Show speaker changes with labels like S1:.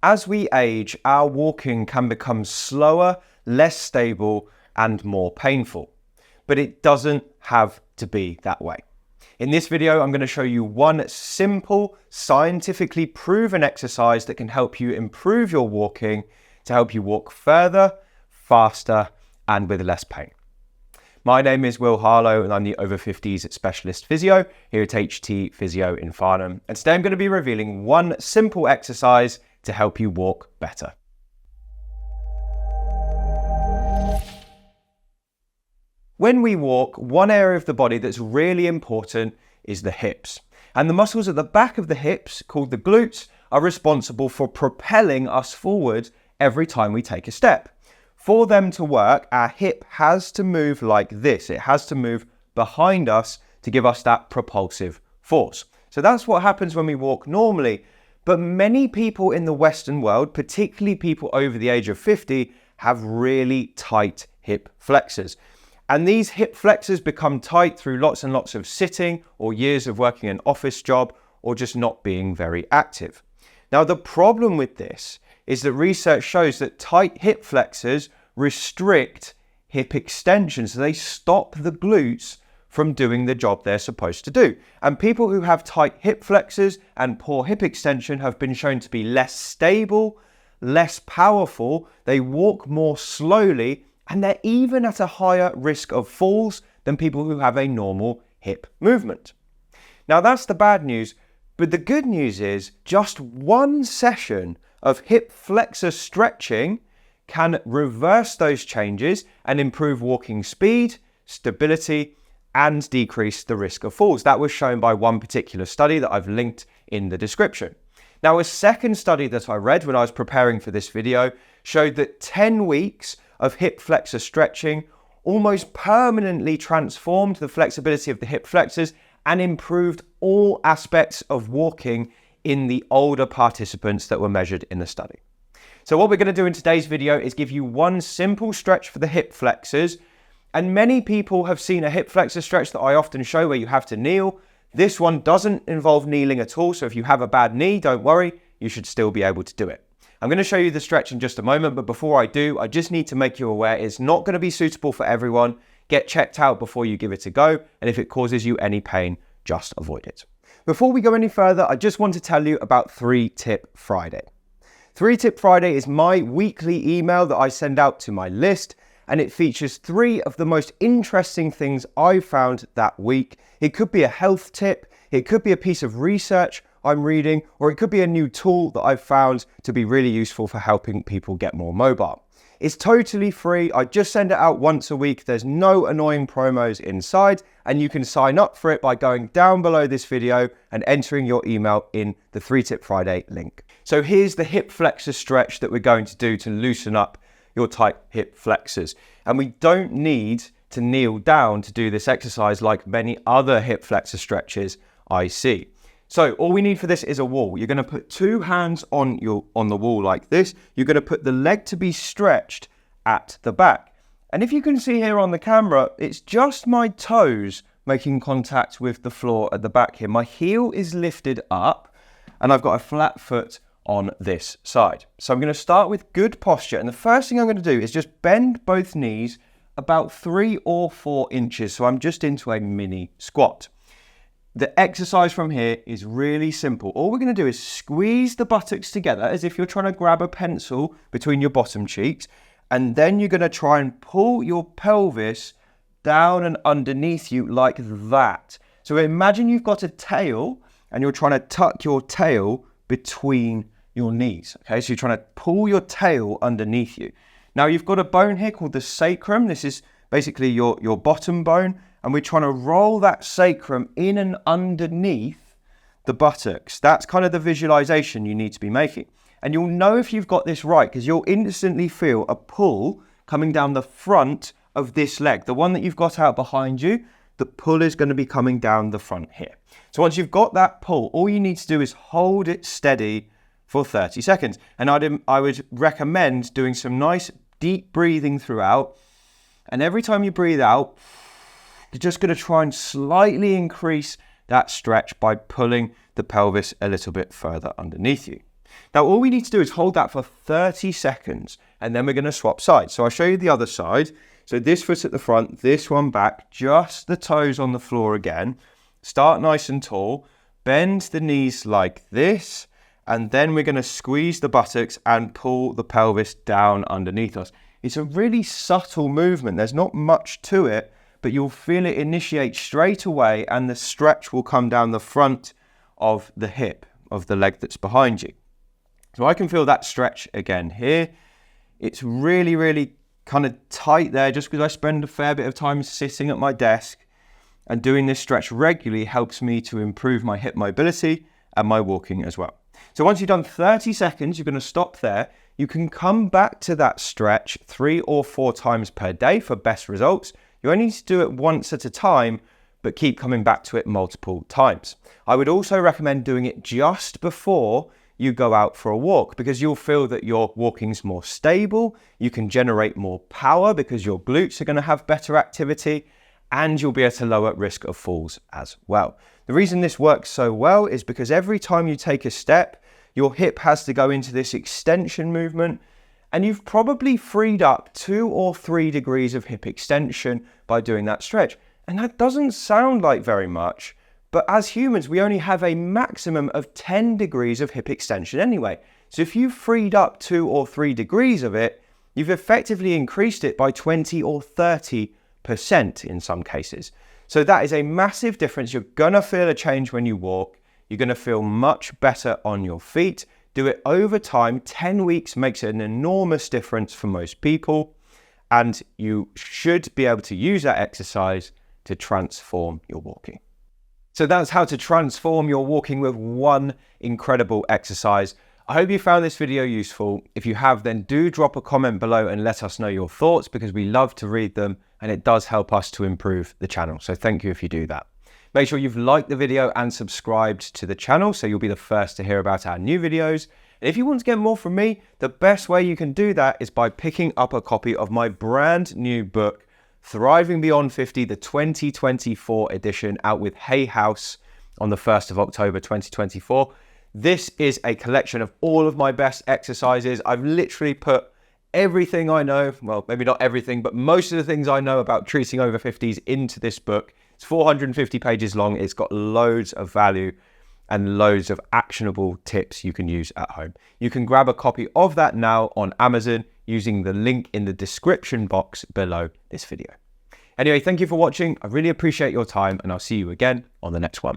S1: As we age, our walking can become slower, less stable, and more painful. But it doesn't have to be that way. In this video, I'm going to show you one simple, scientifically proven exercise that can help you improve your walking to help you walk further, faster, and with less pain. My name is Harlow, and I'm the Over-Fifties specialist physio here at HT Physio in Farnham. And today I'm going to be revealing one simple exercise to help you walk better. When we walk, one area of the body that's really important is the hips. And the muscles at the back of the hips, called the glutes, are responsible for propelling us forward every time we take a step. For them to work, our hip has to move like this. It has to move behind us to give us that propulsive force. So that's what happens when we walk normally. But many people in the Western world, particularly people over the age of 50, have really tight hip flexors. And these hip flexors become tight through lots and lots of sitting or years of working an office job or just not being very active. Now, the problem with this is that research shows that tight hip flexors restrict hip extension. So they stop the glutes from doing the job they're supposed to do. And people who have tight hip flexors and poor hip extension have been shown to be less stable, less powerful, they walk more slowly, and they're even at a higher risk of falls than people who have a normal hip movement. Now that's the bad news, but the good news is just one session of hip flexor stretching can reverse those changes and improve walking speed, stability, and decrease the risk of falls. That was shown by one particular study that I've linked in the description. Now, a second study that I read when I was preparing for this video showed that 10 weeks of hip flexor stretching almost permanently transformed the flexibility of the hip flexors and improved all aspects of walking in the older participants that were measured in the study. So what we're going to do in today's video is give you one simple stretch for the hip flexors. And many people have seen a hip flexor stretch that I often show where you have to kneel. This one doesn't involve kneeling at all. So if you have a bad knee, don't worry, you should still be able to do it. I'm going to show you the stretch in just a moment, but before I do, I just need to make you aware it's not going to be suitable for everyone. Get checked out before you give it a go. And if it causes you any pain, just avoid it. Before we go any further, I just want to tell you about 3-Tip Friday. 3-Tip Friday is my weekly email that I send out to my list, and it features 3 of the most interesting things I've found that week. It could be a health tip, it could be a piece of research I'm reading, or it could be a new tool that I've found to be really useful for helping people get more mobile. It's totally free. I just send it out once a week. There's no annoying promos inside, and you can sign up for it by going down below this video and entering your email in the 3-Tip Friday link. So here's the hip flexor stretch that we're going to do to loosen up your tight hip flexors. And we don't need to kneel down to do this exercise like many other hip flexor stretches I see. So all we need for this is a wall. You're going to put 2 hands on the wall like this. You're going to put the leg to be stretched at the back. And if you can see here on the camera, it's just my toes making contact with the floor at the back here. My heel is lifted up and I've got a flat foot on this side. So I'm going to start with good posture. And the first thing I'm going to do is just bend both knees about 3 or 4 inches. So I'm just into a mini squat. The exercise from here is really simple. All we're going to do is squeeze the buttocks together as if you're trying to grab a pencil between your bottom cheeks. And then you're going to try and pull your pelvis down and underneath you like that. So imagine you've got a tail and you're trying to tuck your tail between your knees. Okay, so you're trying to pull your tail underneath you. Now you've got a bone here called the sacrum. This is basically your bottom bone. And we're trying to roll that sacrum in and underneath the buttocks. That's kind of the visualization you need to be making. And you'll know if you've got this right because you'll instantly feel a pull coming down the front of this leg. The one that you've got out behind you, the pull is going to be coming down the front here. So once you've got that pull, all you need to do is hold it steady for 30 seconds. And I would recommend doing some nice deep breathing throughout. And every time you breathe out, you're just going to try and slightly increase that stretch by pulling the pelvis a little bit further underneath you. Now, all we need to do is hold that for 30 seconds, and then we're going to swap sides. So I'll show you the other side. So this foot at the front, this one back, just the toes on the floor again. Start nice and tall, bend the knees like this, and then we're going to squeeze the buttocks and pull the pelvis down underneath us. It's a really subtle movement. There's not much to it, but you'll feel it initiate straight away, and the stretch will come down the front of the hip of the leg that's behind you. So I can feel that stretch again here. It's really, really kind of tight there, just because I spend a fair bit of time sitting at my desk, and doing this stretch regularly helps me to improve my hip mobility and my walking as well. So once you've done 30 seconds, you're going to stop there. You can come back to that stretch 3 or 4 times per day for best results. You only need to do it once at a time, but keep coming back to it multiple times. I would also recommend doing it just before you go out for a walk, because you'll feel that your walking's more stable, you can generate more power because your glutes are going to have better activity, and you'll be able to lower risk of falls as well. The reason this works so well is because every time you take a step, your hip has to go into this extension movement, and you've probably freed up 2 or 3 degrees of hip extension by doing that stretch. And that doesn't sound like very much, but as humans, we only have a maximum of 10 degrees of hip extension anyway. So if you've freed up 2 or 3 degrees of it, you've effectively increased it by 20 or 30% in some cases. So that is a massive difference. You're gonna feel a change when you walk. You're gonna feel much better on your feet. Do it over time. 10 weeks makes an enormous difference for most people. And you should be able to use that exercise to transform your walking. So that's how to transform your walking with one incredible exercise. I hope you found this video useful. If you have, then do drop a comment below and let us know your thoughts, because we love to read them and it does help us to improve the channel. So thank you if you do that. Make sure you've liked the video and subscribed to the channel so you'll be the first to hear about our new videos. And if you want to get more from me, the best way you can do that is by picking up a copy of my brand new book, Thriving Beyond 50, the 2024 edition, out with Hay House on the 1st of October 2024. This is a collection of all of my best exercises. I've literally put everything I know, well, maybe not everything, but most of the things I know about treating over 50s into this book. It's 450 pages long. It's got loads of value and loads of actionable tips you can use at home. You can grab a copy of that now on Amazon using the link in the description box below this video. Anyway, thank you for watching. I really appreciate your time, and I'll see you again on the next one.